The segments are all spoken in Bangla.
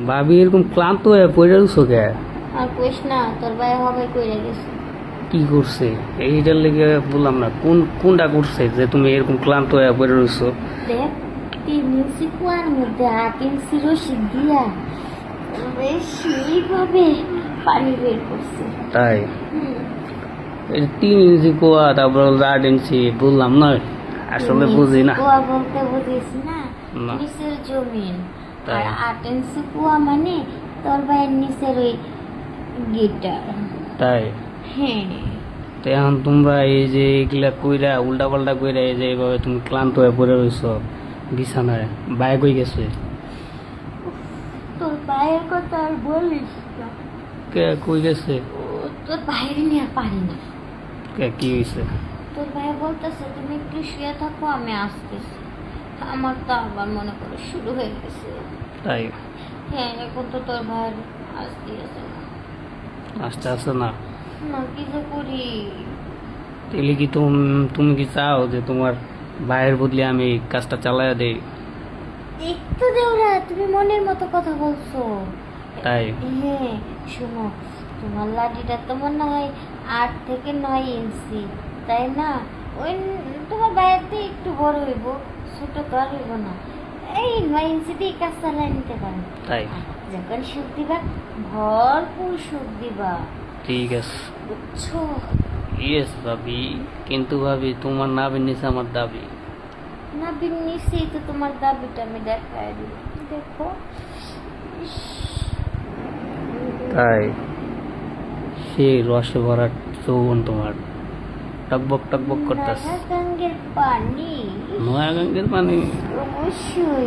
ভাবি এরকম ক্লান্ত হয়ে পড়ে রয়েছো কে? আর কইস না, তোর ভাই হবে কইরা গেছে। কি করছে এইটার লেগে বললাম না, কোনটা করছে যে তুমি এরকম ক্লান্ত হয়ে পড়ে রয়েছো? দেখ, 3 ইঞ্চি কুয়ার মধ্যে 8 ইঞ্চি রশি দিয়া সেইভাবে পানি বের করছে। তাই হুম। 3 ইঞ্চি কুয়া, তারপর 8 ইঞ্চি, বললাম না আসলে বুঝি না। কুয়া বলতে বুঝিস না, না। নিচের জমিন। তাই। আর 8 ইঞ্চি কুয়া মানে তোর ভাইয়ের নিচের ওই গিটার। তাই হ্যাঁ। তো এখন তোমরা এই যে এগুলা কইরা উল্টা পাল্টা কইরা এই যে এইভাবে তুমি ক্লান্ত হয়ে পড়ে রয়েছো বিছানায়, বাইক হয়ে গেছে। তোর ভাইয়ের কথা আর বলিস না। কে কই গেছে? তোর ভাইয়ের নিয়ে আর পারি না। কে কি হয়েছে? তোর ভাই বলতেছে তুমি একটু শুয়ে থাকো, আমি আসতেছি। আমার তো আবার মনে করো শুরু হয়ে গেছে। তাই হ্যাঁ, এখন তো তোর ভাইয়ের আসতে আছে না। আস্তে আস্তে না, না, কি যে করি। তাহলে কি তুমি কি চাও যে তোমার ভাইয়ের বদলে আমি এই কাজটা চালাইয়া দেই? একটু দেওরা, তুমি মনের মতো কথা বলছো। তাই হ্যাঁ, শোনো, তোমার লাঠিটা তো মনে হয় 8 থেকে 9 ইঞ্চি, তাই না? ওই তোমার বাইরে একটু বড় হইব, ছোট তো আর হইব না। এই 9 ইঞ্চি দিয়ে কাজ চালাই নিতে পারো। তাই যখন সুখ দিবা, ভরপুর সুখ দিবা, ঠিক আছে। বুঝছো? ইয়েস ভাবি, কিন্তু ভাবি তোমার নাবির নিচে আমার দাবি। না নিশ্চয়ই তো তোমার দাবিটা আমি দেখাই দিব। দেখো, ইস, তাই সেই রসে ভরা যৌবন তোমার টকবক টকবক করতেছে। নাগাগঙ্গের পানি। নোয়াগাঙ্গের পানি? অবশ্যই।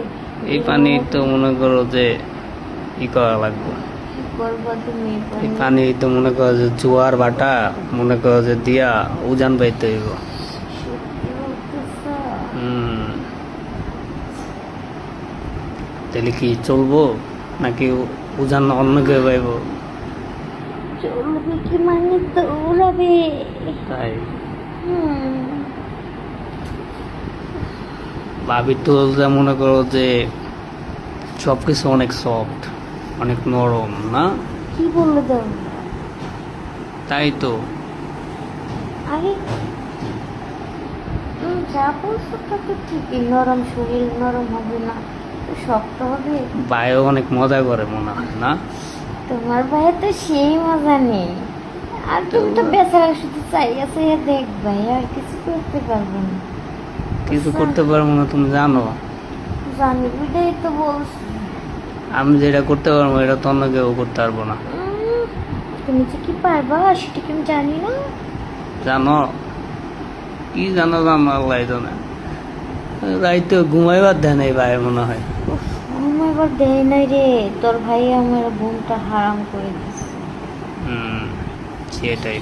এই পানি তো মনে করো যে ই করা লাগবে। কি করবো তুমি? এই পানি তো মনে করো যে জোয়ার ভাটা, মনে করো যে দিয়া উজান পাইতে হইব। সত্যি বলতেছো? তাহলে কি চলবো নাকি উজান অন্য কেউ পাইব? চলবে কি মানে দৌড়াবে। তাই হুম। ভাবি তো যা মনে করো যে সবকিছু অনেক সফট, অনেক নরম না? কি বললো দাও? তাই তো আরে যা বলছো তা তো ঠিকই, নরম শরীর নরম হবে না তো শক্ত হবে। ভাইও অনেক মজা করে মনে হয় না? তোমার ভাইয়ের তো সেই মজা নেই। আর তুমি তো বেচারা শুধু চাইয়া চাইয়া দেখবে, আর কিছু করতে পারবে না। কিছু করতে পারবো না তুমি জানো? জানি, ওইটাই তো বলছি। আমি যেটা করতে পারবো এটা তো অন্য কেউ করতে পারবো না। তুমি যে কি পারবা সেটা কি আমি জানি না? জানো কি জানো? জানো আল্লাহ জানে। রাইতে ঘুমাইবার দেয় নাই ভাই মনে হয়। উফ, ঘুমাইবার দেয় নাই রে, তোর ভাই আমার বোনটা হারাম করে দিচ্ছে। সেটাই।